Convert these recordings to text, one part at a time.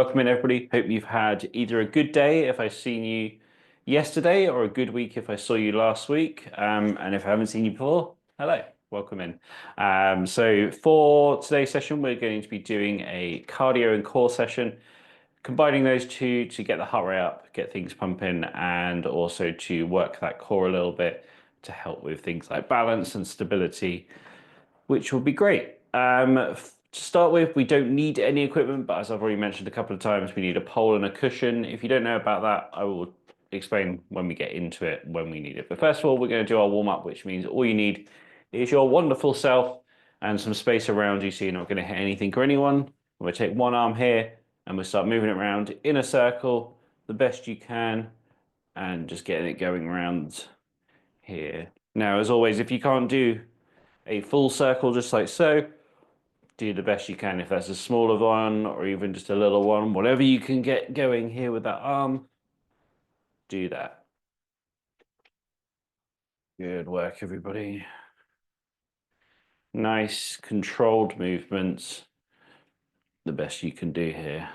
Welcome in, everybody. Hope you've had either a good day if I've seen you yesterday or a good week if I saw you last week. And if I haven't seen you before, hello, welcome in. So for today's session, we're going to be doing a cardio and core session, combining those two to get the heart rate up, get things pumping, and also to work that core a little bit to help with things like balance and stability, which will be great. To start with, we don't need any equipment, but as I've already mentioned a couple of times, we need a pole and a cushion. If you don't know about that, I will explain when we get into it, when we need it. But first of all, we're going to do our warm up, which means all you need is your wonderful self and some space around you so you're not going to hit anything or anyone. We'll take one arm here and we'll start moving it around in a circle the best you can and just getting it going around here. Now, as always, if you can't do a full circle just like so, do the best you can. If that's a smaller one or even just a little one, whatever you can get going here with that arm, do that. Good work, everybody. Nice controlled movements. The best you can do here.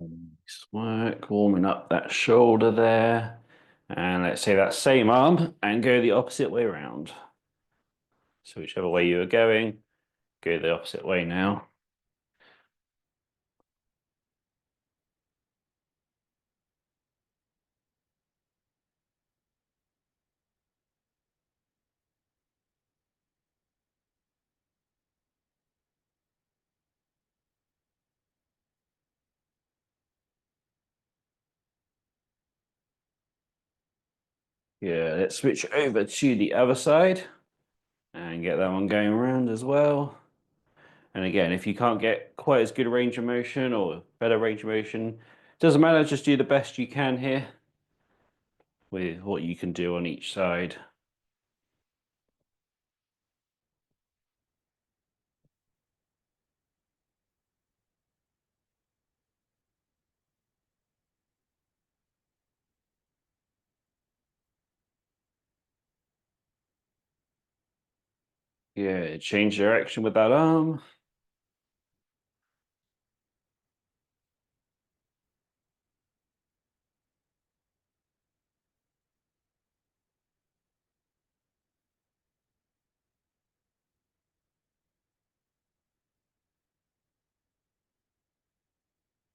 Nice work, warming up that shoulder there. And let's say that same arm and go the opposite way around. So whichever way you were going, go the opposite way now. Yeah, let's switch over to the other side and get that one going around as well. And again, if you can't get quite as good a range of motion or better range of motion, doesn't matter, just do the best you can here with what you can do on each side. Yeah, change direction with that arm.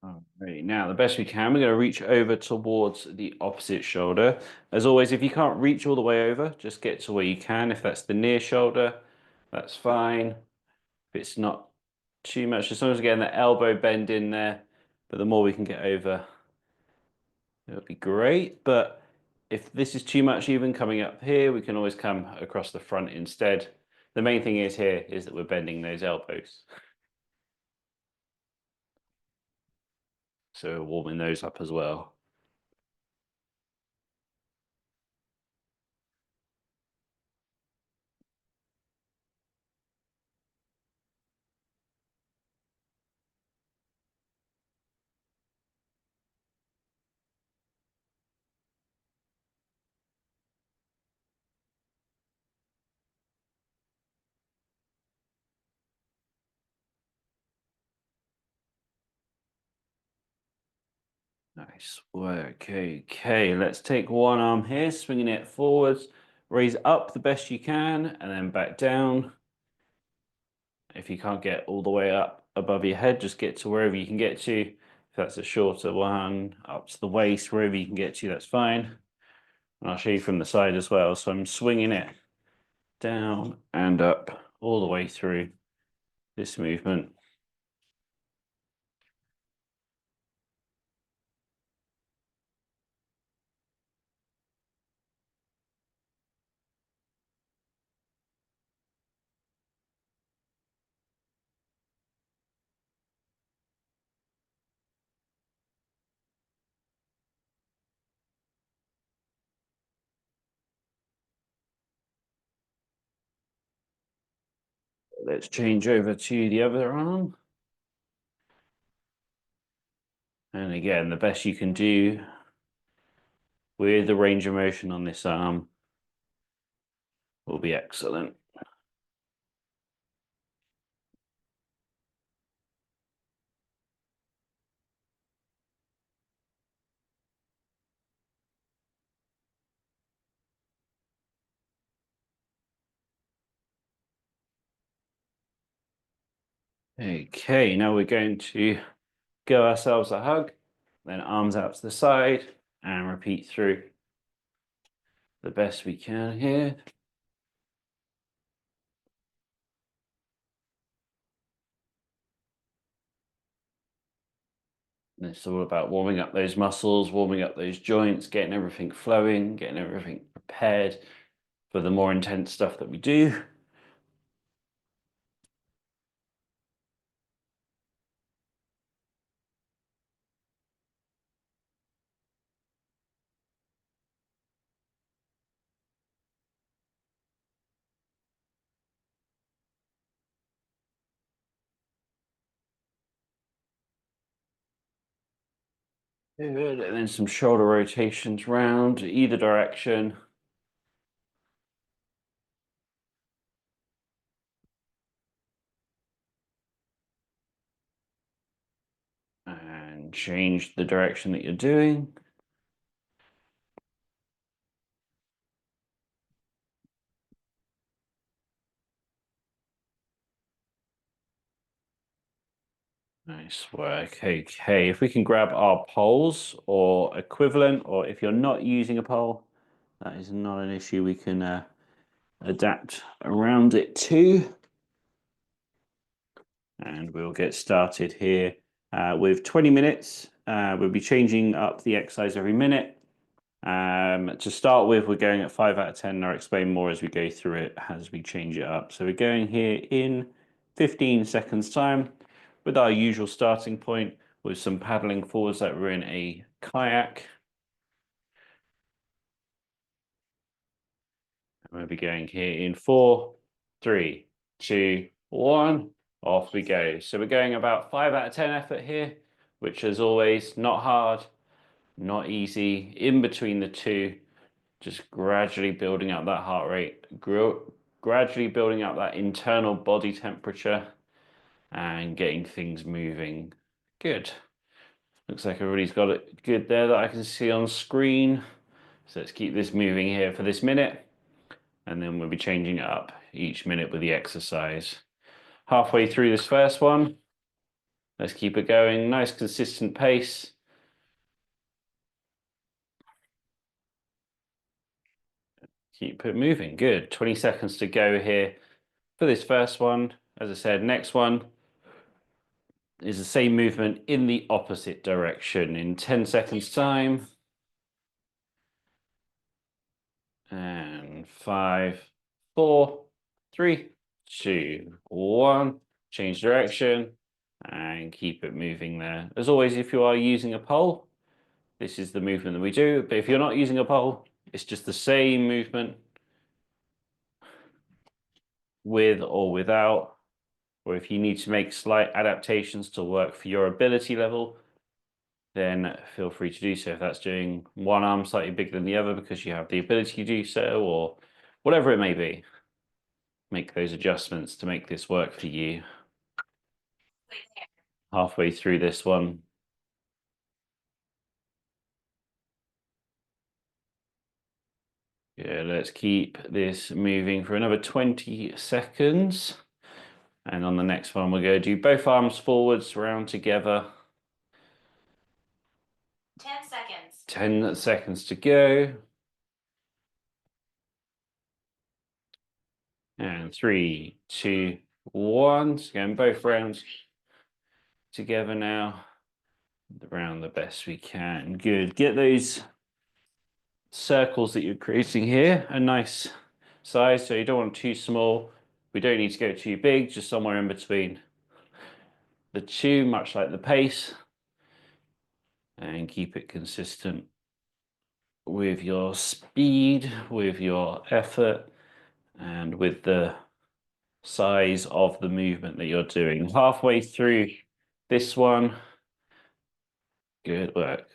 All right, now the best we can, we're going to reach over towards the opposite shoulder. As always, if you can't reach all the way over, just get to where you can. If that's the near shoulder, that's fine. If it's not too much, as long as we're getting the elbow bend in there, but the more we can get over, it would be great. But if this is too much even coming up here, we can always come across the front instead. The main thing is here is that we're bending those elbows. So warming those up as well. Nice work. Okay, let's take one arm here, swinging it forwards, raise up the best you can, and then back down. If you can't get all the way up above your head, just get to wherever you can get to. If that's a shorter one, up to the waist, wherever you can get to, that's fine. And I'll show you from the side as well. So I'm swinging it down and up all the way through this movement. Let's change over to the other arm. And again, the best you can do with the range of motion on this arm will be excellent. Okay, now we're going to give ourselves a hug, then arms out to the side and repeat through the best we can here. And it's all about warming up those muscles, warming up those joints, getting everything flowing, getting everything prepared for the more intense stuff that we do. Good. And then some shoulder rotations round either direction. And change the direction that you're doing. Nice work. Okay, if we can grab our poles or equivalent, or if you're not using a pole, that is not an issue. We can adapt around it too. And we'll get started here with 20 minutes. We'll be changing up the exercise every minute. To start with, we're going at 5 out of 10, and I'll explain more as we go through it, as we change it up. So we're going here in 15 seconds time with our usual starting point with some paddling forwards like we're in a kayak. And we'll be going here in 4, 3, 2, 1. Off we go. So we're going about 5 out of 10 effort here, which as always, not hard, not easy, in between the two. Just gradually building up that heart rate, gradually building up that internal body temperature and getting things moving. Good. Looks like everybody's got it good there that I can see on screen. So let's keep this moving here for this minute, and then we'll be changing it up each minute with the exercise. Halfway through this first one, let's keep it going. Nice consistent pace. Keep it moving. Good. 20 seconds to go here for this first one. As I said, next one is the same movement in the opposite direction in 10 seconds time. And 5, 4, 3, 2, 1. Change direction and keep it moving there. As always, if you are using a pole, this is the movement that we do. But if you're not using a pole, it's just the same movement with or without. Or if you need to make slight adaptations to work for your ability level, then feel free to do so. If that's doing one arm slightly bigger than the other because you have the ability to do so, or whatever it may be, make those adjustments to make this work for you. Halfway through this one. Yeah, let's keep this moving for another 20 seconds. And on the next one, we're going to do both arms forwards, round together. 10 seconds. 10 seconds to go. And 3, 2, 1. So going both rounds together now. Around the best we can. Good. Get those circles that you're creating here a nice size, so you don't want too small. We don't need to go too big, just somewhere in between the two, much like the pace. And keep it consistent with your speed, with your effort, and with the size of the movement that you're doing. Halfway through this one. Good work.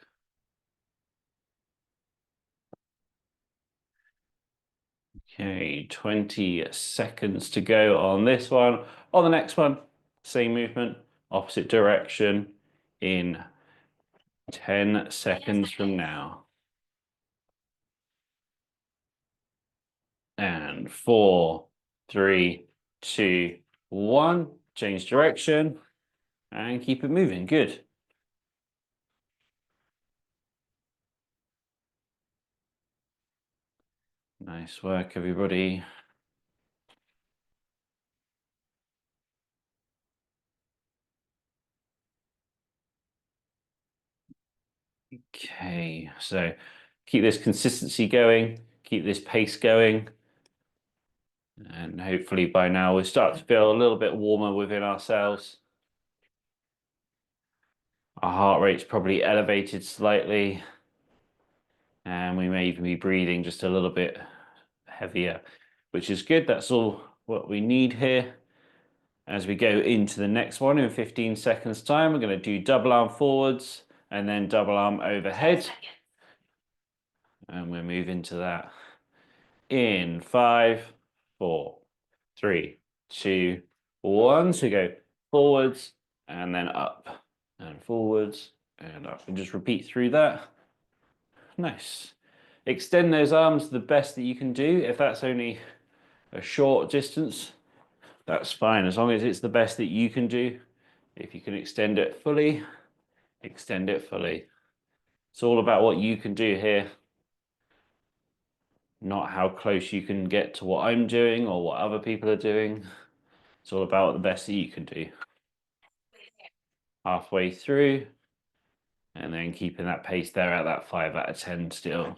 Okay, 20 seconds to go on this one. On the next one, same movement, opposite direction in 10 seconds from now. And 4, 3, 2, 1. Change direction and keep it moving. Good. Nice work, everybody. Okay, so keep this consistency going, keep this pace going. And hopefully by now we'll start to feel a little bit warmer within ourselves. Our heart rate's probably elevated slightly. And we may even be breathing just a little bit heavier, which is good. That's all what we need here. As we go into the next one in 15 seconds time, we're going to do double arm forwards and then double arm overhead. And we'll move into that in 5, 4, 3, 2, 1. So go forwards and then up and forwards and up. And just repeat through that. Nice. Extend those arms the best that you can do. If that's only a short distance, that's fine. As long as it's the best that you can do. If you can extend it fully, extend it fully. It's all about what you can do here, not how close you can get to what I'm doing or what other people are doing. It's all about the best that you can do. Halfway through, and then keeping that pace there at that 5 out of 10 still.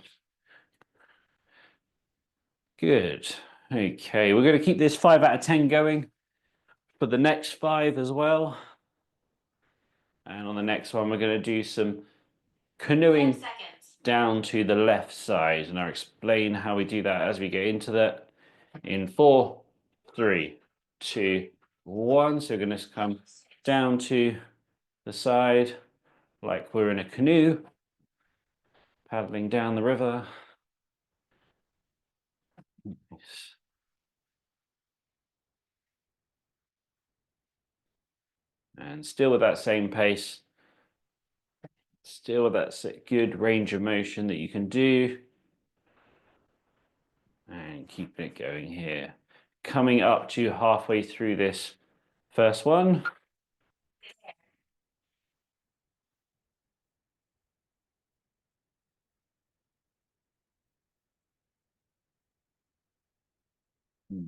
Good. Okay, we're going to keep this 5 out of 10 going for the next 5 as well. And on the next one, we're going to do some canoeing down to the left side. And I'll explain how we do that as we go into that in 4, 3, 2, 1. So we're going to come down to the side like we're in a canoe, paddling down the river. Nice. And still with that same pace, still with that good range of motion that you can do. And keeping it going here. Coming up to halfway through this first one.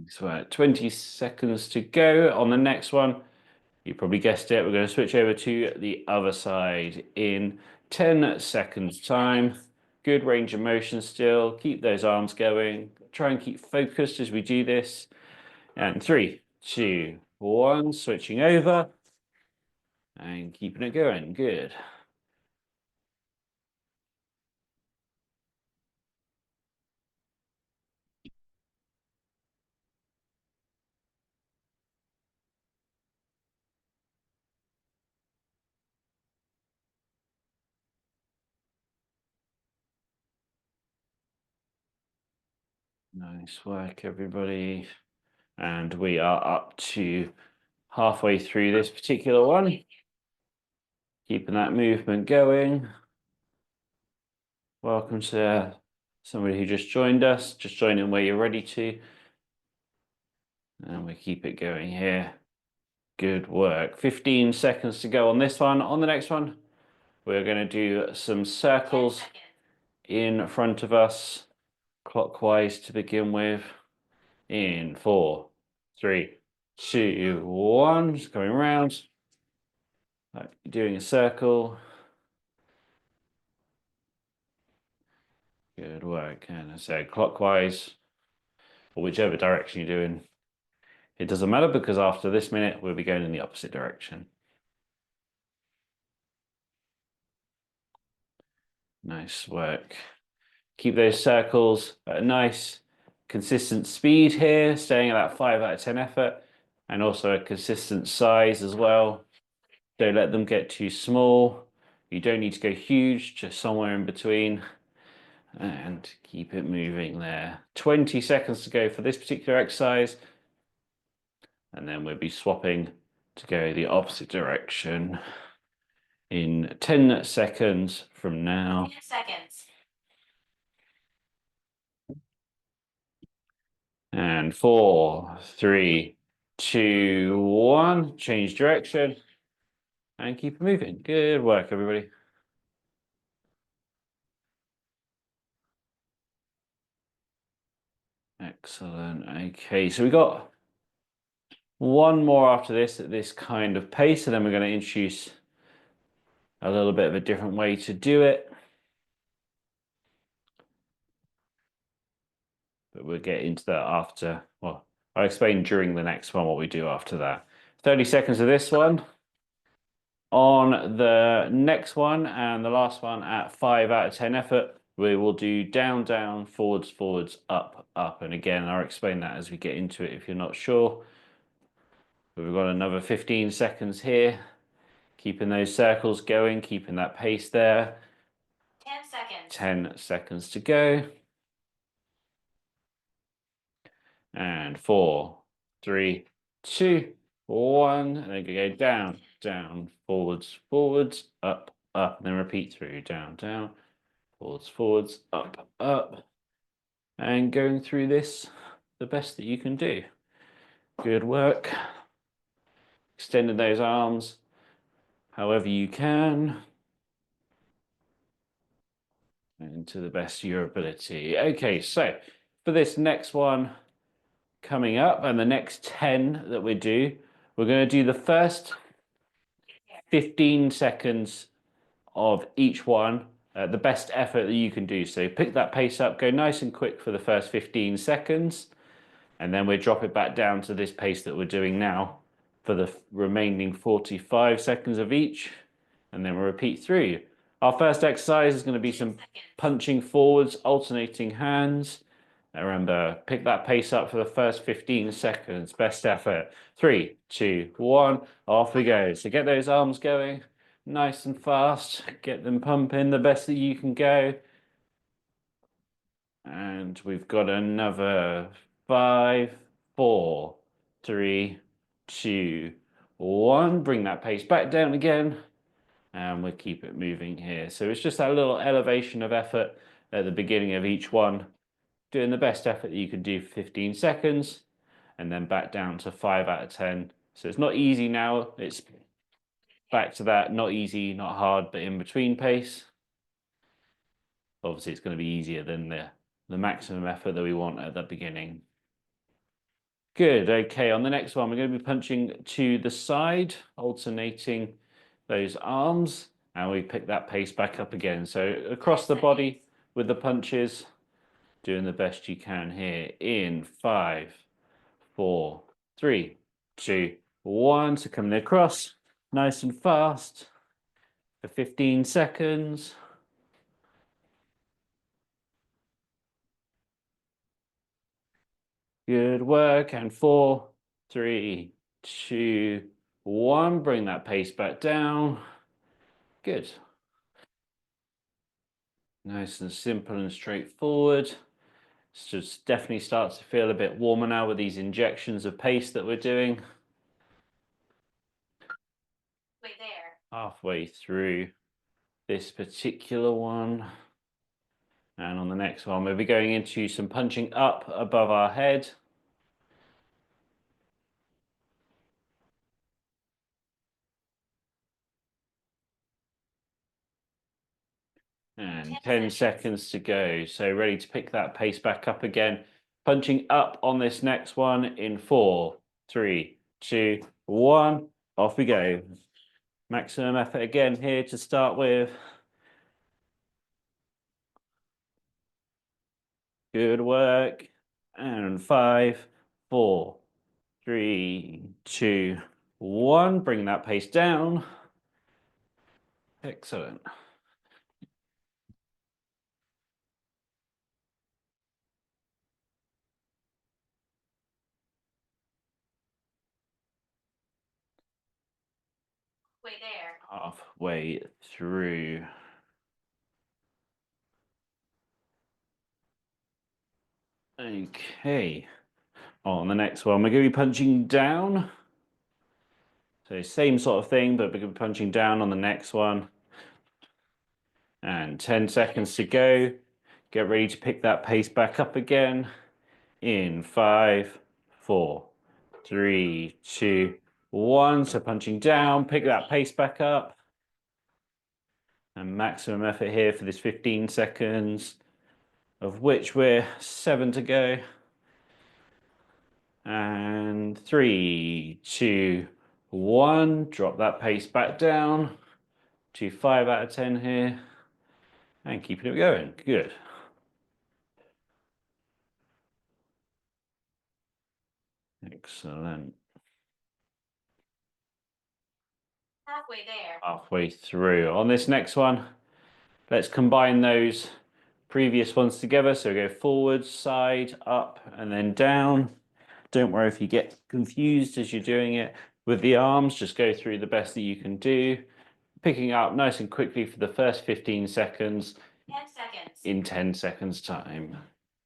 So 20 seconds to go on the next one. You probably guessed it. We're going to switch over to the other side in 10 seconds time. Good range of motion still. Keep those arms going. Try and keep focused as we do this. And 3, 2, 1, switching over and keeping it going. Good. Nice work, everybody. And we are up to halfway through this particular one. Keeping that movement going. Welcome to somebody who just joined us. Just join in where you're ready to. And we keep it going here. Good work. 15 seconds to go on this one. On the next one, we're going to do some circles in front of us, clockwise to begin with. In 4, 3, 2, 1. Just going around. Like doing a circle. Good work. And I said clockwise, or whichever direction you're doing. It doesn't matter because after this minute, we'll be going in the opposite direction. Nice work. Keep those circles at a nice, consistent speed here, staying at that 5 out of 10 effort, and also a consistent size as well. Don't let them get too small. You don't need to go huge, just somewhere in between. And keep it moving there. 20 seconds to go for this particular exercise. And then we'll be swapping to go the opposite direction in 10 seconds from now. 10 seconds. And 4, 3, 2, 1. Change direction. And keep it moving. Good work, everybody. Excellent. Okay, so we got one more after this at this kind of pace, and then we're going to introduce a little bit of a different way to do it. But we'll get into that after. Well, I'll explain during the next one what we do after that. 30 seconds of this one. On the next one and the last one at 5 out of 10 effort, we will do down, down, forwards, forwards, up, up. And again, I'll explain that as we get into it if you're not sure. But we've got another 15 seconds here. Keeping those circles going, keeping that pace there. 10 seconds. 10 seconds to go. And 4, 3, 2, 1. And then go down, down, forwards, forwards, up, up. And then repeat through down, down, forwards, forwards, up, up. And going through this the best that you can do. Good work. Extending those arms however you can. And to the best of your ability. Okay, so for this next one coming up and the next 10 that we do, we're going to do the first 15 seconds of each one, the best effort that you can do. So pick that pace up, go nice and quick for the first 15 seconds, and then we drop it back down to this pace that we're doing now for the remaining 45 seconds of each, and then we'll repeat through. Our first exercise is going to be some punching forwards, alternating hands. Now remember, pick that pace up for the first 15 seconds. Best effort. 3, 2, 1. Off we go. So get those arms going nice and fast. Get them pumping the best that you can go. And we've got another 5, 4, 3, 2, 1. Bring that pace back down again. And we'll keep it moving here. So it's just that little elevation of effort at the beginning of each one. Doing the best effort that you can do for 15 seconds and then back down to 5 out of 10. So it's not easy now. It's back to that not easy, not hard, but in between pace. Obviously, it's going to be easier than the maximum effort that we want at the beginning. Good. Okay, on the next one, we're going to be punching to the side, alternating those arms, and we pick that pace back up again. So across the body with the punches. Doing the best you can here in 5, 4, 3, 2, 1. So coming across nice and fast for 15 seconds. Good work. And 4, 3, 2, 1. Bring that pace back down. Good. Nice and simple and straightforward. Just definitely starts to feel a bit warmer now with these injections of pace that we're doing. Wait there. Halfway through this particular one. And on the next one, we'll be going into some punching up above our head. And 10 seconds to go. So ready to pick that pace back up again. Punching up on this next one in 4, 3, 2, 1. Off we go. Maximum effort again here to start with. Good work. And 5, 4, 3, 2, 1. Bring that pace down. Excellent. Wait there. Halfway through. Okay. On the next one, we're going to be punching down. So same sort of thing, but we're going to be punching down on the next one. And 10 seconds to go. Get ready to pick that pace back up again. In 5, 4, 3, 2, 1. So punching down, pick that pace back up. And maximum effort here for this 15 seconds, of which we're 7 to go. And 3, 2, 1. Drop that pace back down to 5 out of 10 here. And keeping it going. Good. Excellent. Halfway there. Halfway through. On this next one, let's combine those previous ones together. So go forward, side, up, and then down. Don't worry if you get confused as you're doing it with the arms. Just go through the best that you can do. Picking up nice and quickly for the first 15 seconds. 10 seconds. In 10 seconds time.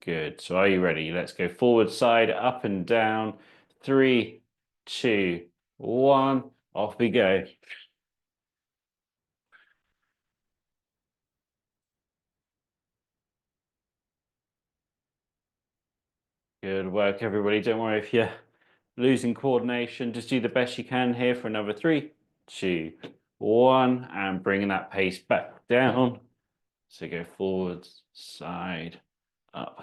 Good. So are you ready? Let's go forward, side, up and down. 3, 2, 1. Off we go. Good work, everybody. Don't worry if you're losing coordination. Just do the best you can here for another 3, 2, 1. And bringing that pace back down. So go forwards, side, up,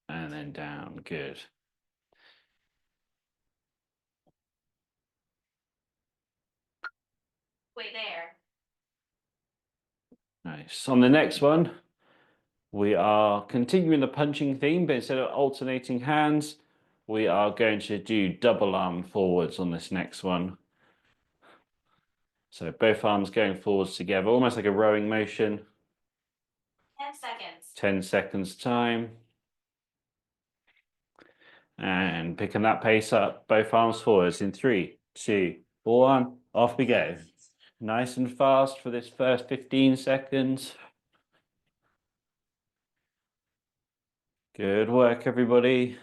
and then down. Good. Way there. Nice. On the next one, we are continuing the punching theme, but instead of alternating hands, we are going to do double arm forwards on this next one. So both arms going forwards together, almost like a rowing motion. 10 seconds. 10 seconds time. And picking that pace up, both arms forwards in 3, 2, 1. Off we go. Nice and fast for this first 15 seconds. Good work, everybody.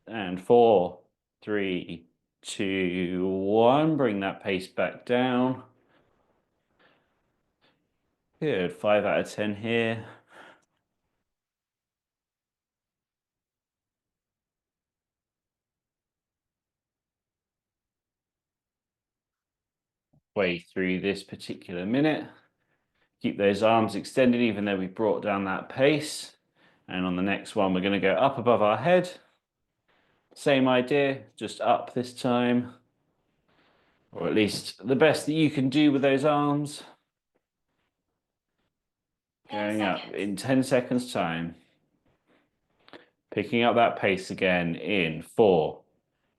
And 4, 3, 2, 1. Bring that pace back down. Good. 5 out of 10 here. Way through this particular minute. Keep those arms extended even though we brought down that pace. And on the next one, we're going to go up above our head. Same idea, just up this time. Or at least the best that you can do with those arms. 10 Going up seconds. in 10 seconds time. Picking up that pace again in 4,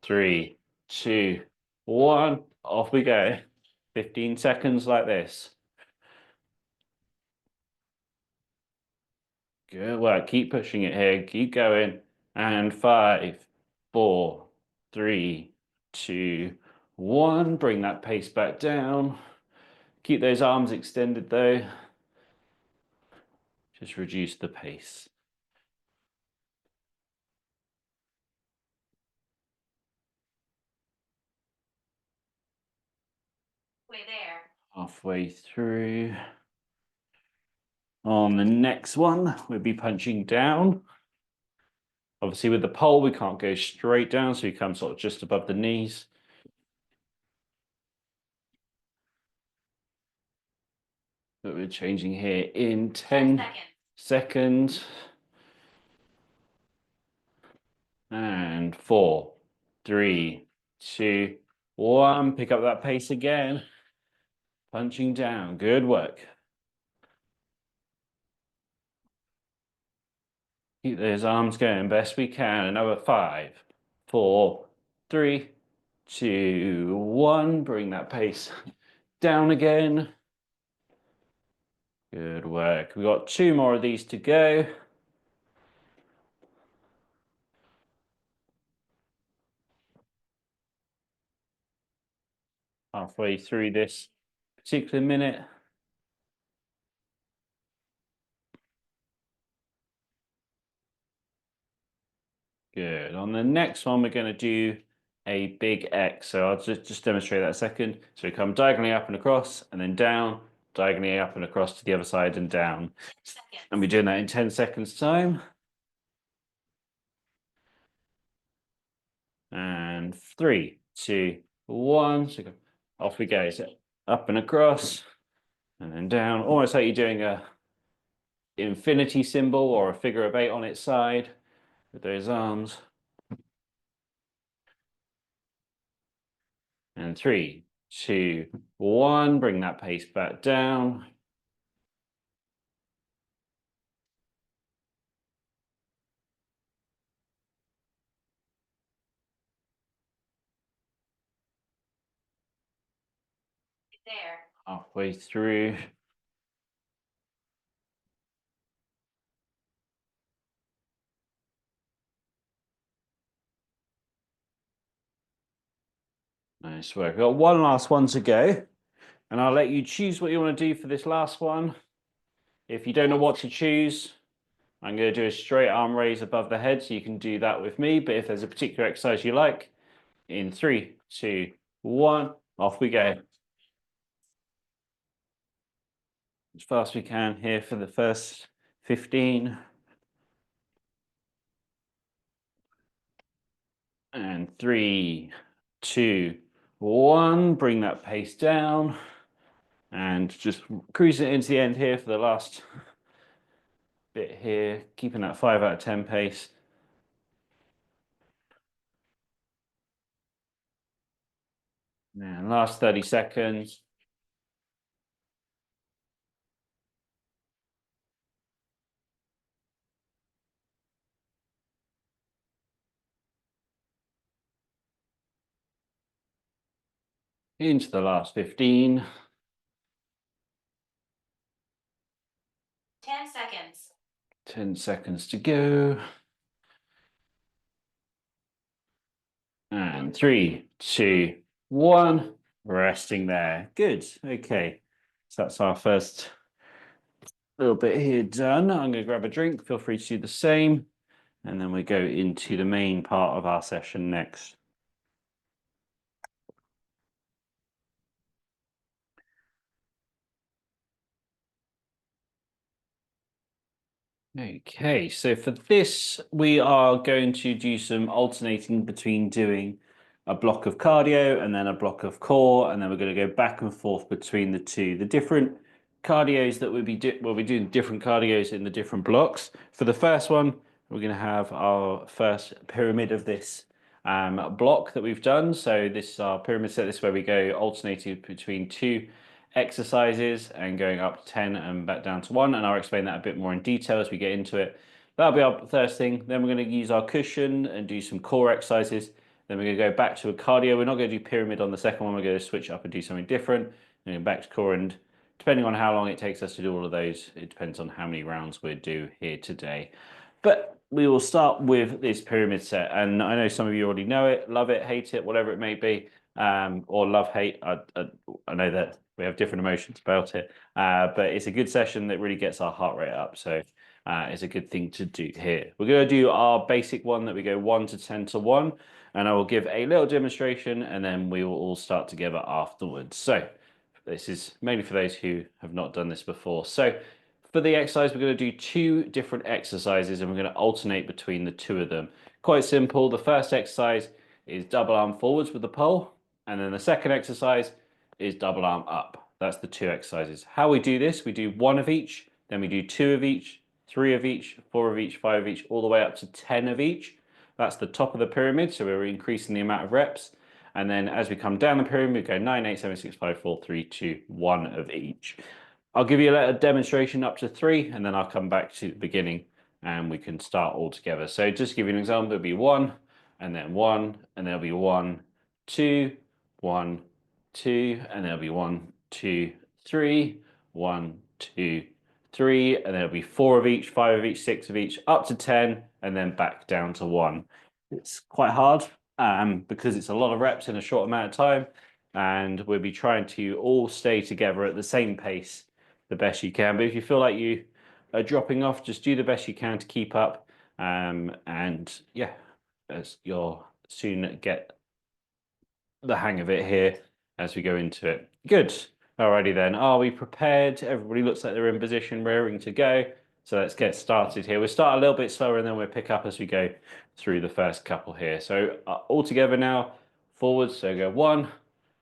3, 2, 1. Off we go. 15 seconds like this. Good work. Keep pushing it here. Keep going. And 5, 4, 3, 2, 1. Bring that pace back down. Keep those arms extended though. Just reduce the pace. Way there. Halfway through. On the next one, we'll be punching down. Obviously with the pole, we can't go straight down, so you come sort of just above the knees. But we're changing here in 10 seconds. And 4, 3, 2, 1. Pick up that pace again. Punching down. Good work. Keep those arms going best we can. Another 5, 4, 3, 2, 1. Bring that pace down again. Good work. We've got 2 more of these to go. Halfway through this particular minute. Good. On the next one, we're going to do a big X. So I'll just demonstrate that a second. So we come diagonally up and across, and then down, diagonally up and across to the other side and down. Seconds. And we're doing that in 10 seconds time. And 3, 2, 1. So off we go. So up and across, and then down, almost like you're doing a infinity symbol or a figure of 8 on its side with those arms. And 3, 2, 1. Bring that pace back down. There. Halfway through. Nice work. We've got one last one to go, and I'll let you choose what you want to do for this last one. If you don't know what to choose, I'm going to do a straight arm raise above the head, so you can do that with me. But if there's a particular exercise you like, in 3, 2, 1, off we go. As fast as we can here for the first 15. And 3, 2, 1. Bring that pace down. And just cruise it into the end here for the last bit here, keeping that 5 out of 10 pace. And last 30 seconds. Into the last 15. 10 seconds. 10 seconds to go. And 3, 2, 1. Resting there. Good. Okay. So that's our first little bit here done. I'm going to grab a drink. Feel free to do the same. And then we go into the main part of our session next. Okay, so for this, we are going to do some alternating between doing a block of cardio and then a block of core, and then we're going to go back and forth between the two. The different cardios that we'll be doing different cardios in the different blocks. For the first one, we're going to have our first pyramid of this block that we've done. So this is our pyramid set. This is where we go alternating between two exercises and going up to 10 and back down to 1, and I'll explain that a bit more in detail as we get into it. That'll be our first thing. Then we're going to use our cushion and do some core exercises. Then we're going to go back to a cardio. We're not going to do pyramid on the second one. We're going to switch up and do something different. And back to core, and depending on how long it takes us to do all of those, it depends on how many rounds we do here today. But we will start with this pyramid set, and I know some of you already know it, love it, hate it, whatever it may be, or love, hate. I know that we have different emotions about it, but it's a good session that really gets our heart rate up. So it's a good thing to do here. We're going to do our basic one that we go 1 to 10 to 1, and I will give a little demonstration, and then we will all start together afterwards. So this is mainly for those who have not done this before. So for the exercise, we're going to do 2 different exercises, and we're going to alternate between the 2 of them. Quite simple. The first exercise is double arm forwards with the pole, and then the second exercise is double arm up. That's the 2 exercises. How we do this, we do 1 of each, then we do 2 of each, 3 of each, 4 of each, 5 of each, all the way up to 10 of each. That's the top of the pyramid, so we're increasing the amount of reps. And then as we come down the pyramid, we go 9, 8, 7, 6, 5, 4, 3, 2, 1 of each. I'll give you a demonstration up to 3, and then I'll come back to the beginning and we can start all together. So just to give you an example, it'll be 1, and then 1, and there'll be 1, 2, 1, 2, and there'll be 1, 2, 3, 1, 2, 3, and there'll be 4 of each, 5 of each, 6 of each, up to 10, and then back down to 1. It's quite hard because it's a lot of reps in a short amount of time, and we'll be trying to all stay together at the same pace the best you can. But if you feel like you are dropping off, just do the best you can to keep up. And yeah, as you'll soon get the hang of it here as we go into it. Good. Alrighty then. Are we prepared? Everybody looks like they're in position, raring to go. So let's get started here. We'll start a little bit slower and then we'll pick up as we go through the first couple here. So all together now, forward. So go 1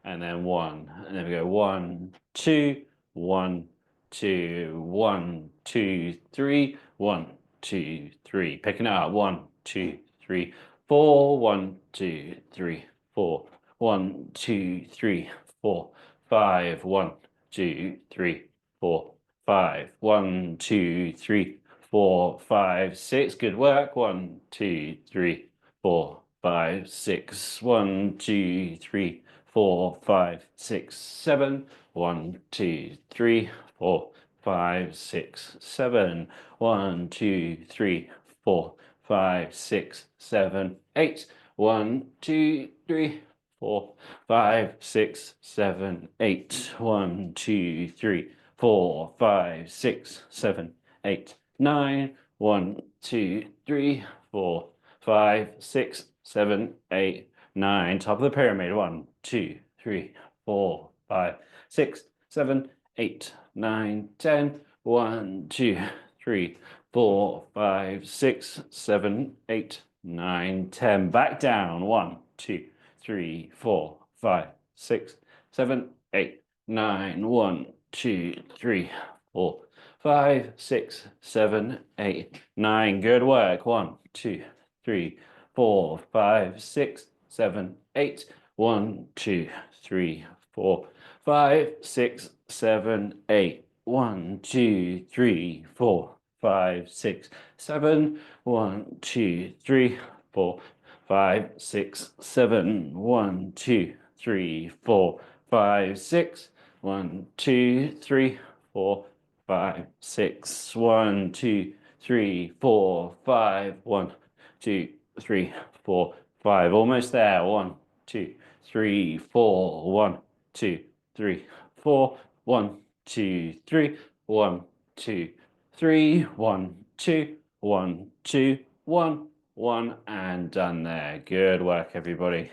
and then 1. And then we go 1, 2, 1, 2, 1, 2, 3, 1, 2, 3. Picking it up. 1, 2, 3, 4. 1, 2, 3, 4. 1, 2, 3, 4, 5. 1, 2, 3, 4, 5. 1, 2, 3, 4, 5, 6. Good work. 1, 2, 3, 4, 5, 6. 1, 2, 3, 4, 5, 6, 7. 1, 2, 3, 4, 5, 6, 7. 1, 2, 3, 4, 5, 6, 7, 8. 1, 2, 3, 4, 5, 6, 7, 8. 1, 2, 3, 4, 5, 6, 7, 8, 9. 1, 2, 3, 4, 5, 6, 7, 8, 9. Top of the pyramid. 1, 2, 3, 4, 5, 6, 7, 8, 9, 10. 1, 2, 3, 4, 5, 6, 7, 8, 9, 10. Back down. 1, 2, 3, 4, 5, 6, 7, 8, 9. 1, 2, 3, 4, 5, 6, 7, 8, 9. Good work. 1, 2, 3, 4, 5, 6, 7, 8. 1, 2, 3, 4, 5, 6, 7, 8. 1, 2, 3, 4, 5, 6, 7. 1, 2, 3, 4, 5, 6, 7. 1, 2, 3, 4, 5, 6. 1, 2, 3, 4, 5, 6. 1, 2, 3, 4, 5. 1, 2, 3, 4, 5. Almost there. 1, 2, 3, 4. 1, 2, 3, 4. 1, 2, 3. 1, 2, 3. 1, 2, 1, 2, 1, 1, and done there. Good work, everybody.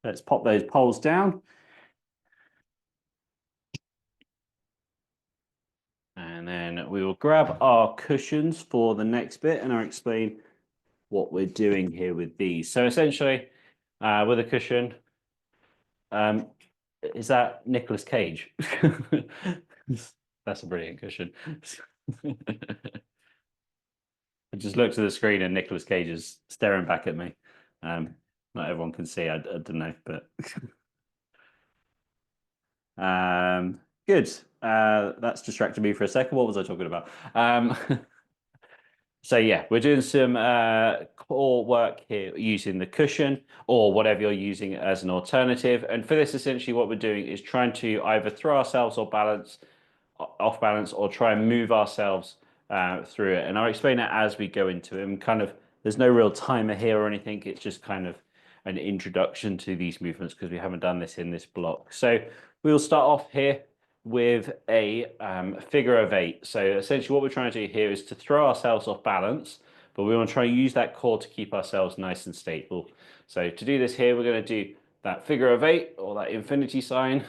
Let's pop those poles down. And then we will grab our cushions for the next bit and I'll explain what we're doing here with these. So essentially, with a cushion, is that Nicolas Cage? That's a brilliant cushion. I just looked at the screen and Nicolas Cage is staring back at me. Not everyone can see, I don't know, but good. That's distracted me for a second. What was I talking about? So yeah, we're doing some core work here using the cushion or whatever you're using as an alternative. And for this, essentially what we're doing is trying to either throw ourselves or off balance or try and move ourselves through it. And I'll explain it as we go into it. And kind of, there's no real timer here or anything. It's just kind of an introduction to these movements because we haven't done this in this block. So we'll start off here with a figure of 8. So essentially what we're trying to do here is to throw ourselves off balance, but we want to try and use that core to keep ourselves nice and stable. So to do this here, we're going to do that figure of 8 or that infinity sign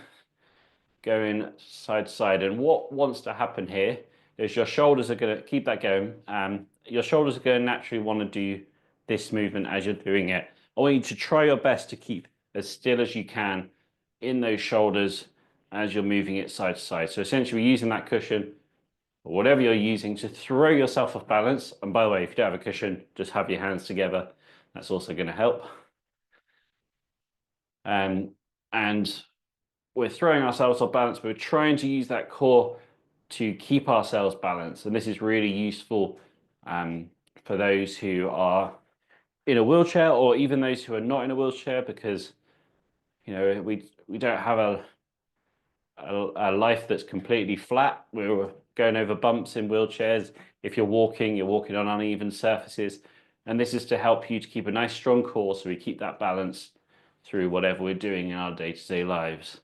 going side to side. And what wants to happen here is your shoulders are going to keep that going. Your shoulders are going to naturally want to do this movement as you're doing it. I want you to try your best to keep as still as you can in those shoulders as you're moving it side to side. So essentially we're using that cushion or whatever you're using to throw yourself off balance. And by the way, if you don't have a cushion, just have your hands together. That's also going to help. And we're throwing ourselves off balance, but we're trying to use that core to keep ourselves balanced. And this is really useful for those who are in a wheelchair or even those who are not in a wheelchair, because we don't have a life that's completely flat. We're going over bumps in wheelchairs. If you're walking on uneven surfaces. And this is to help you to keep a nice strong core so we keep that balance through whatever we're doing in our day-to-day lives.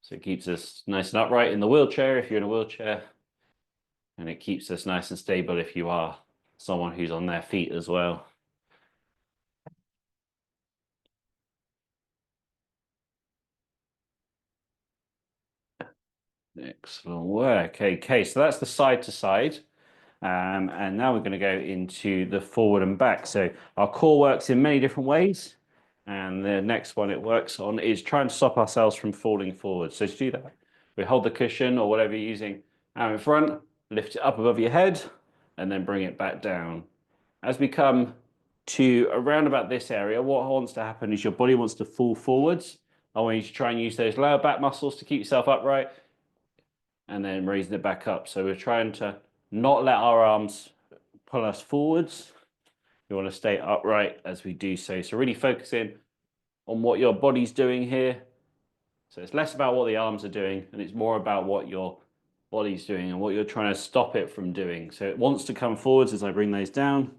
So it keeps us nice and upright in the wheelchair if you're in a wheelchair. And it keeps us nice and stable if you are someone who's on their feet as well. Excellent work. Okay, so that's the side to side. And now we're going to go into the forward and back. So our core works in many different ways. And the next one it works on is trying to stop ourselves from falling forward. So to do that, we hold the cushion or whatever you're using out in front, lift it up above your head, and then bring it back down. As we come to around about this area, what wants to happen is your body wants to fall forwards. I want you to try and use those lower back muscles to keep yourself upright and then raising it back up. So we're trying to not let our arms pull us forwards. You want to stay upright as we do so. So really focusing on what your body's doing here. So it's less about what the arms are doing and it's more about what your body's doing and what you're trying to stop it from doing. So it wants to come forwards as I bring those down,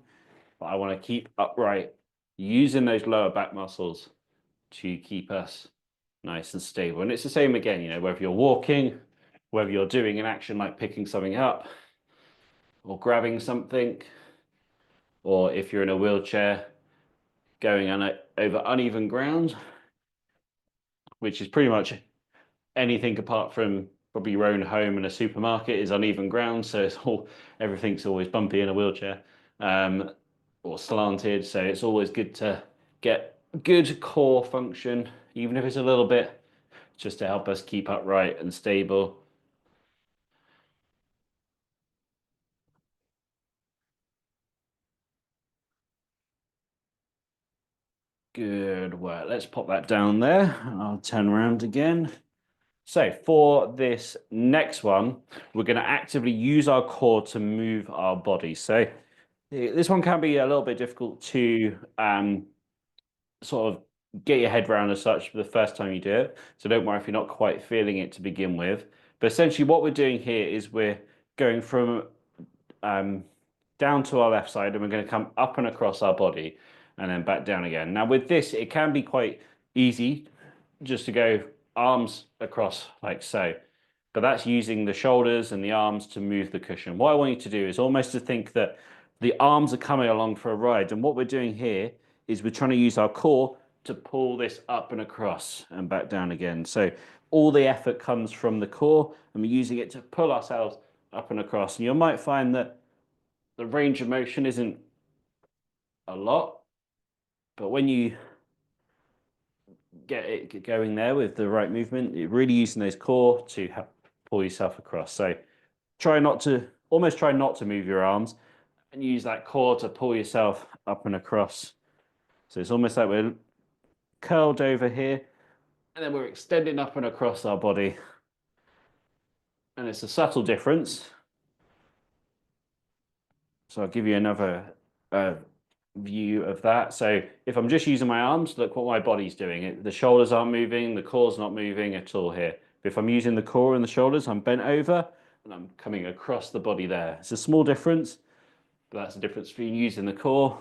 but I want to keep upright using those lower back muscles to keep us nice and stable. And it's the same again, you know, whether you're walking, whether you're doing an action like picking something up or grabbing something, or if you're in a wheelchair, going on over uneven ground, which is pretty much anything apart from probably your own home and a supermarket is uneven ground. So it's all, everything's always bumpy in a wheelchair, or slanted. So it's always good to get good core function, even if it's a little bit, just to help us keep upright and stable. Good work. Let's pop that down there. I'll turn around again. So for this next one, we're going to actively use our core to move our body. So this one can be a little bit difficult to sort of get your head around as such for the first time you do it. So don't worry if you're not quite feeling it to begin with. But essentially what we're doing here is we're going from down to our left side and we're going to come up and across our body and then back down again. Now with this, it can be quite easy just to go arms across like so, but that's using the shoulders and the arms to move the cushion. What I want you to do is almost to think that the arms are coming along for a ride. And what we're doing here is we're trying to use our core to pull this up and across and back down again. So all the effort comes from the core and we're using it to pull ourselves up and across. And you might find that the range of motion isn't a lot, but when you get it going there with the right movement, you're really using those core to help pull yourself across. So almost try not to move your arms and use that core to pull yourself up and across. So it's almost like we're curled over here and then we're extending up and across our body. And it's a subtle difference. So I'll give you another view of that. So if I'm just using my arms, look what my body's doing. The shoulders aren't moving, the core's not moving at all here. But if I'm using the core and the shoulders, I'm bent over and I'm coming across the body there. It's a small difference, but that's the difference between using the core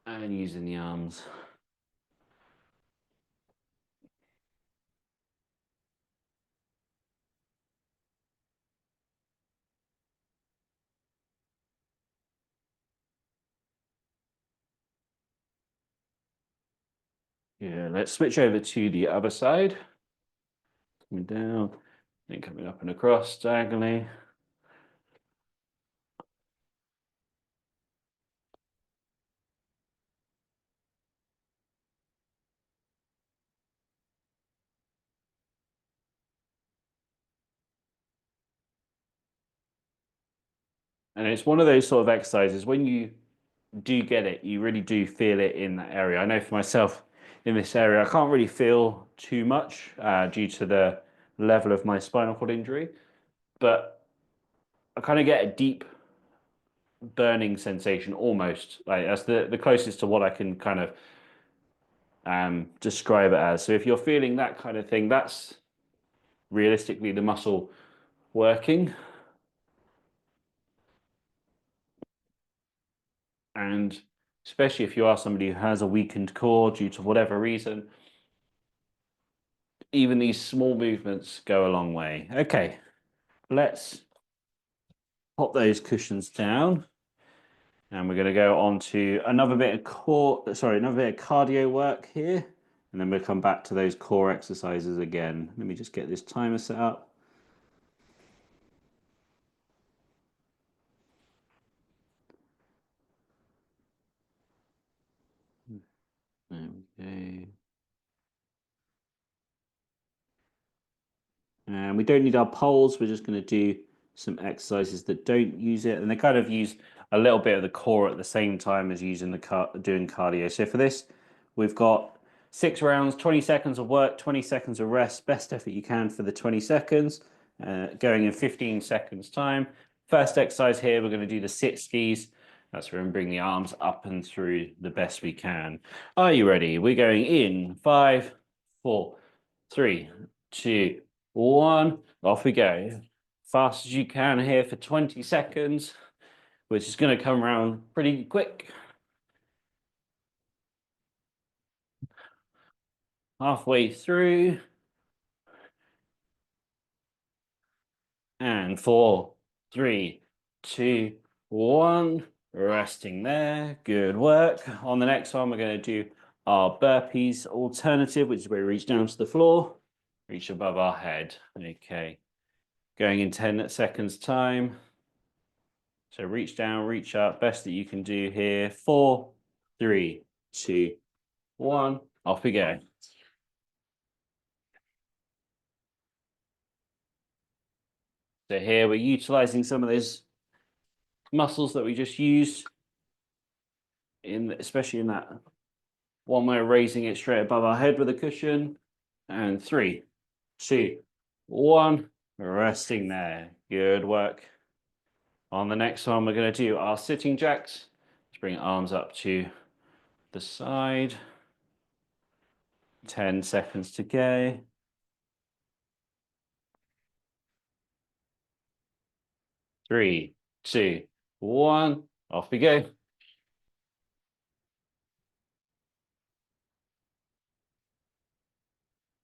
and using the arms. Yeah, let's switch over to the other side. Coming down, then coming up and across diagonally. And it's one of those sort of exercises, when you do get it, you really do feel it in that area. I know for myself in this area, I can't really feel too much due to the level of my spinal cord injury, but I kind of get a deep burning sensation almost. Like that's the closest to what I can kind of describe it as. So if you're feeling that kind of thing, that's realistically the muscle working. And especially if you are somebody who has a weakened core due to whatever reason, even these small movements go a long way. Okay, let's pop those cushions down. And we're going to go on to another bit of cardio work here. and then we'll come back to those core exercises again. Let me just get this timer set up. There we go. And we don't need our poles. We're just going to do some exercises that don't use it, and they kind of use a little bit of the core at the same time as using doing cardio. So for this, we've got 6 rounds, 20 seconds of work, 20 seconds of rest. Best effort you can for the 20 seconds, going in 15 seconds time. First exercise here, we're going to do the sit skis. That's where we bring the arms up and through the best we can. Are you ready? We're going in 5, 4, 3, 2, 1. Off we go. Fast as you can here for 20 seconds, which is going to come around pretty quick. Halfway through. And 4, 3, 2, 1. Resting there. Good work. On the next one, we're going to do our burpees alternative, which is where we reach down to the floor, reach above our head. Okay. Going in 10 seconds time. So reach down, reach up, best that you can do here. 4, 3, 2, 1. Off we go. So here we're utilizing some of those muscles that we just used, especially in that one where we're raising it straight above our head with a cushion. And 3, 2, 1. Resting there. Good work. On the next one, we're going to do our sitting jacks. Let's bring arms up to the side. 10 seconds to go. 3, 2, 1. Off we go.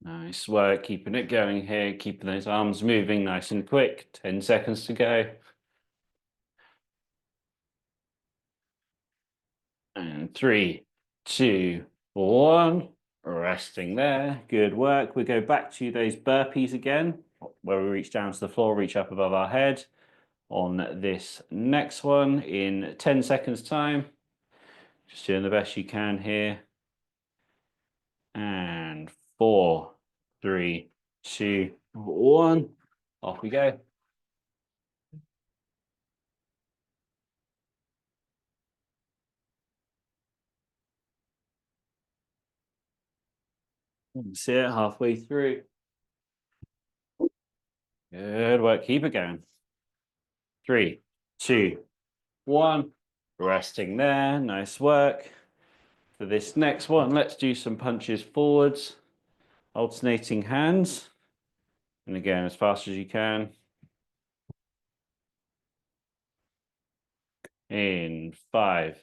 Nice work, keeping it going here, keeping those arms moving nice and quick. 10 seconds to go. And 3, 2, 1. Resting there. Good work. We go back to those burpees again, where we reach down to the floor, reach up above our head. On this next one in 10 seconds time. Just doing the best you can here. And 4, 3, 2, 1. Off we go. See it halfway through. Good work. Keep it going. 3, 2, 1. Resting there. Nice work. For this next one, let's do some punches forwards, alternating hands. And again, as fast as you can. In 5,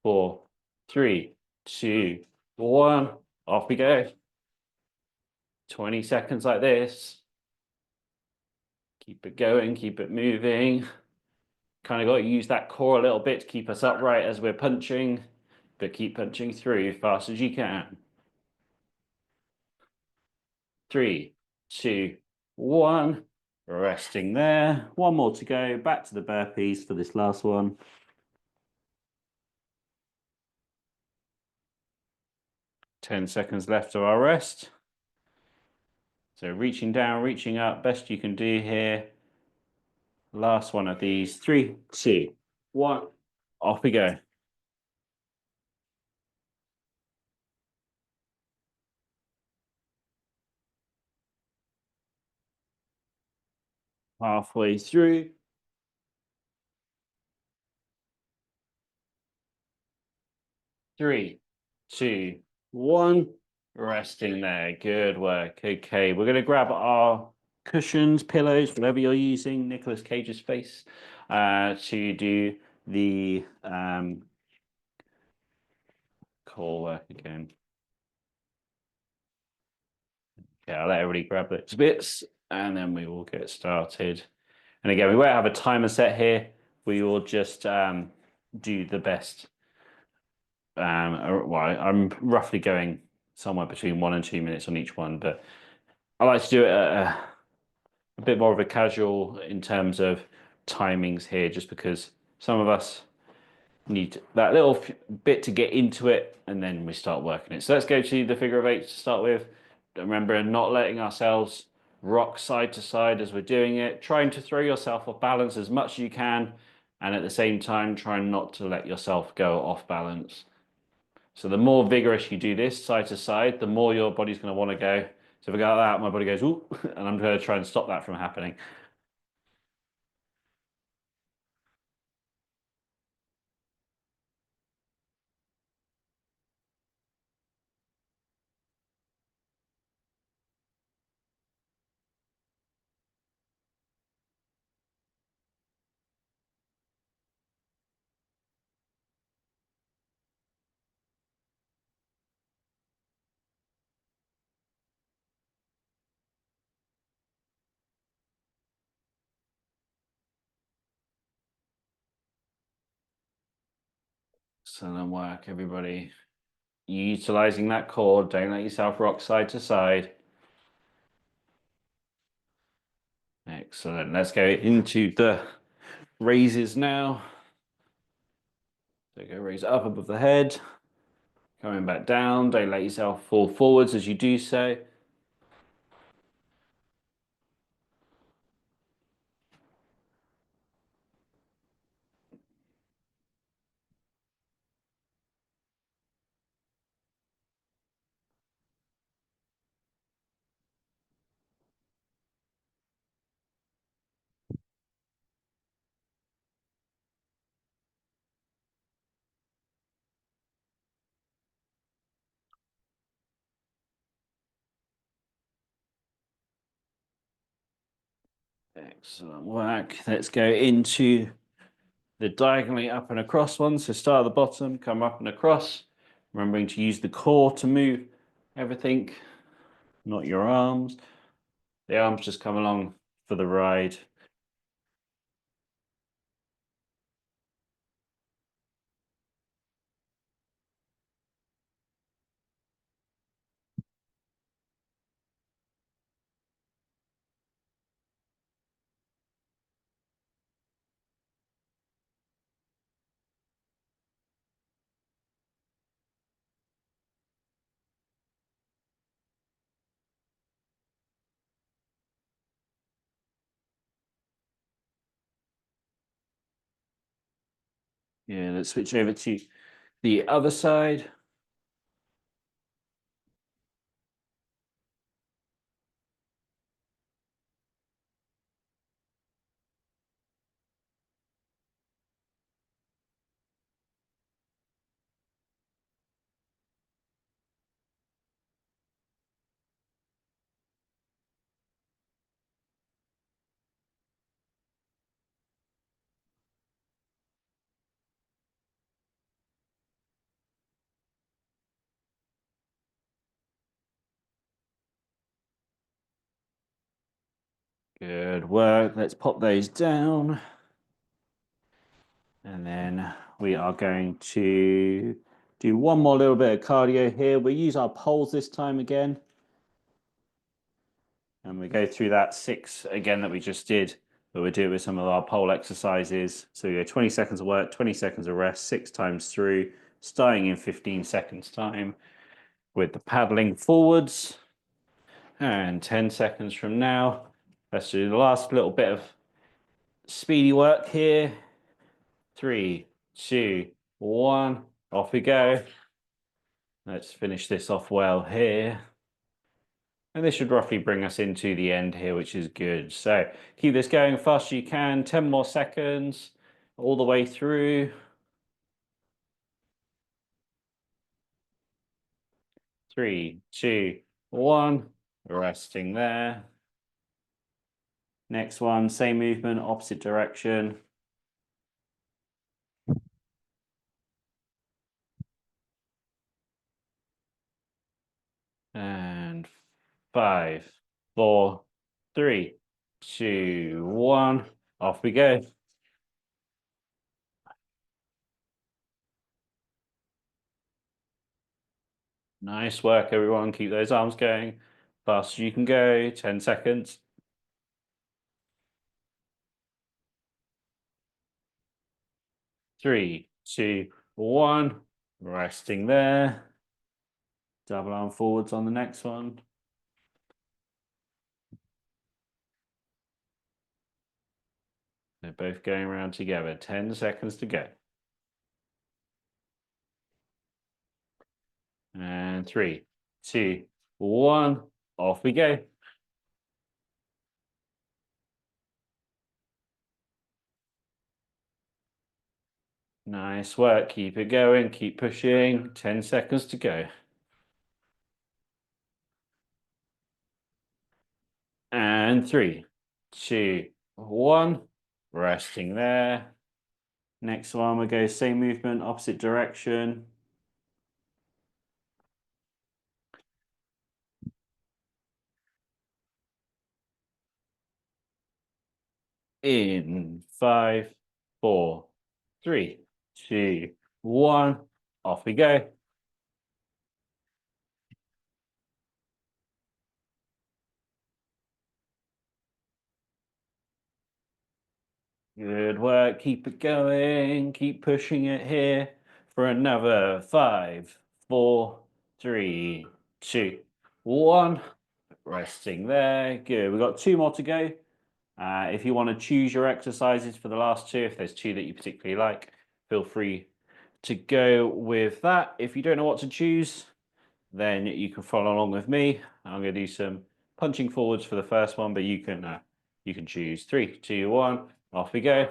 4, 3, 2, 1. Off we go. 20 seconds like this. Keep it going, keep it moving. Kind of got to use that core a little bit to keep us upright as we're punching, but keep punching through as fast as you can. 3, 2, 1. Resting there. One more to go. Back to the burpees for this last one. 10 seconds left of our rest. So reaching down, reaching up, best you can do here. Last one of these. 3, 2, 1. Off we go. Halfway through. 3, 2, 1. Resting there. Good work. Okay, we're going to grab our cushions, pillows, whatever you're using, Nicolas Cage's face, to do the core work again. Okay, I'll let everybody grab those bits and then we will get started. And again, we won't have a timer set here. We will just do the best. Well, I'm roughly going somewhere between 1 and 2 minutes on each one, but I like to do it at a bit more of a casual in terms of timings here, just because some of us need that little bit to get into it, and then we start working it. So let's go to the figure of 8 to start with. Remember, not letting ourselves rock side to side as we're doing it, trying to throw yourself off balance as much as you can, and at the same time, trying not to let yourself go off balance. So the more vigorous you do this side to side, the more your body's going to want to go. So if I go like that, my body goes, ooh, and I'm going to try and stop that from happening. Excellent work, everybody. Utilizing that core, don't let yourself rock side to side. Excellent. Let's go into the raises now. So go raise up above the head, coming back down. Don't let yourself fall forwards as you do so. Excellent work. Let's go into the diagonally up and across one. So start at the bottom, come up and across. Remembering to use the core to move everything, not your arms. The arms just come along for the ride. Yeah, let's switch over to the other side. Good work. Let's pop those down. And then we are going to do one more little bit of cardio here. We'll use our poles this time again. And we go through that 6 again that we just did, but we do it with some of our pole exercises. So we go 20 seconds of work, 20 seconds of rest, 6 times through, starting in 15 seconds time with the paddling forwards. And 10 seconds from now, let's do the last little bit of speedy work here. 3, 2, 1, off we go. Let's finish this off well here. And this should roughly bring us into the end here, which is good. So keep this going fast as you can. 10 more seconds all the way through. 3, 2, 1. Resting there. Next one, same movement, opposite direction. And 5, 4, 3, 2, 1. Off we go. Nice work, everyone. Keep those arms going. Fast as you can go. 10 seconds. 3, 2, 1. Resting there. Double arm forwards on the next one. They're both going around together. 10 seconds to go. And 3, 2, 1. Off we go. Nice work. Keep it going. Keep pushing. 10 seconds to go. And 3, 2, 1. Resting there. Next one, we go same movement, opposite direction. In 5, 4, 3, 2, 1. Off we go. Good work. Keep it going. Keep pushing it here for another 5, 4, 3, 2, 1. Resting there. Good. We've got 2 more to go. If you want to choose your exercises for the last 2, if there's 2 that you particularly like, feel free to go with that. If you don't know what to choose, then you can follow along with me. I'm going to do some punching forwards for the first one, but you can choose 3, 2, 1. Off we go.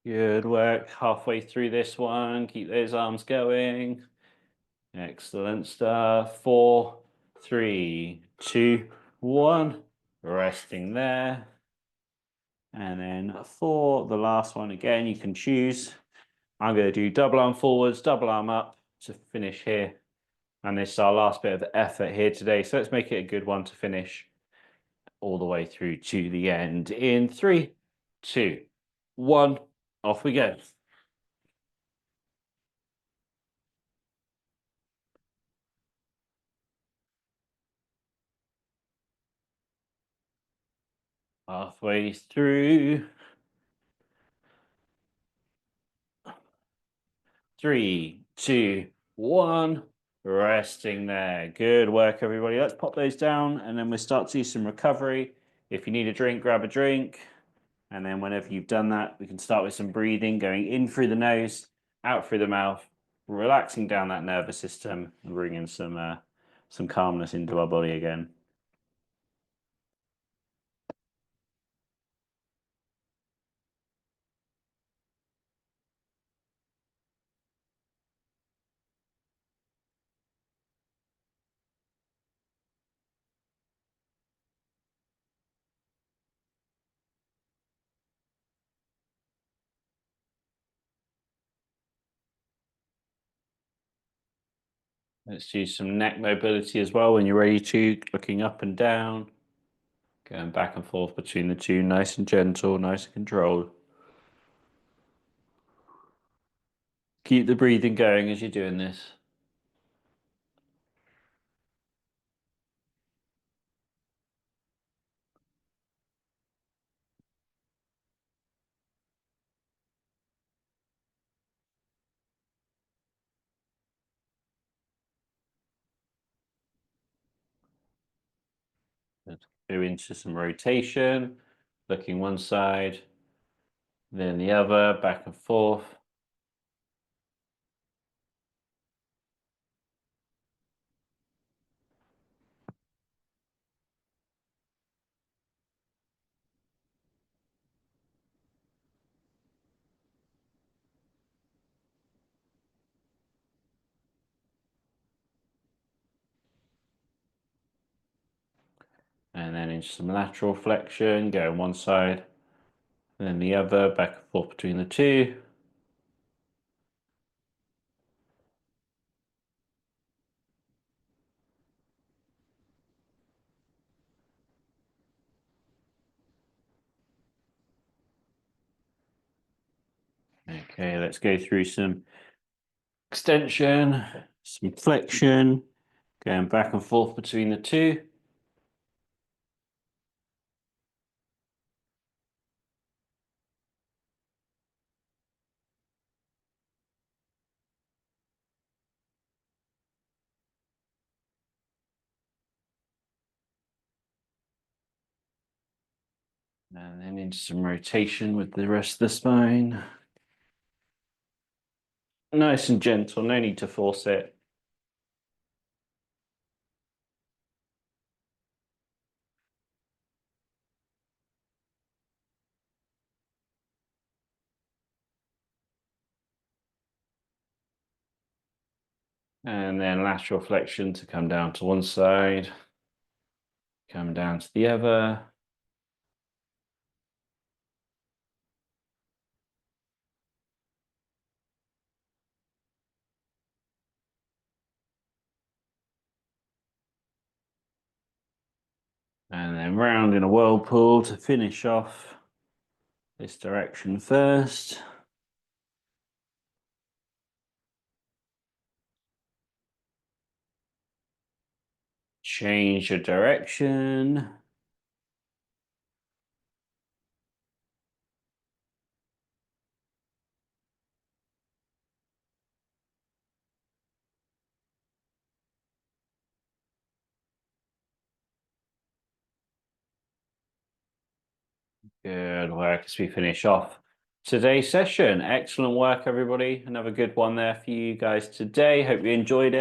Good work. Halfway through this one. Keep those arms going. Excellent stuff. 4, 3, 2, 1. Resting there. And then for the last one, again, you can choose. I'm going to do double arm forwards, double arm up to finish here. And this is our last bit of effort here today. So let's make it a good one to finish all the way through to the end. In 3, 2, 1, off we go. Halfway through. 3, 2, 1. Resting there. Good work, everybody. Let's pop those down and then we'll start to do some recovery. If you need a drink, grab a drink. And then whenever you've done that, we can start with some breathing, going in through the nose, out through the mouth, relaxing down that nervous system and bringing some calmness into our body again. Let's do some neck mobility as well when you're ready to, looking up and down, going back and forth between the two, nice and gentle, nice and controlled. Keep the breathing going as you're doing this. Let's go into some rotation, looking one side, then the other, back and forth. And then into some lateral flexion, go on one side, then the other, back and forth between the two. Okay, let's go through some extension, some flexion, going back and forth between the two. And then into some rotation with the rest of the spine. Nice and gentle, no need to force it. And then lateral flexion to come down to one side, come down to the other. And then round in a whirlpool to finish off this direction first. Change your direction. Good work as we finish off today's session. Excellent work, everybody. Another good one there for you guys today. Hope you enjoyed it.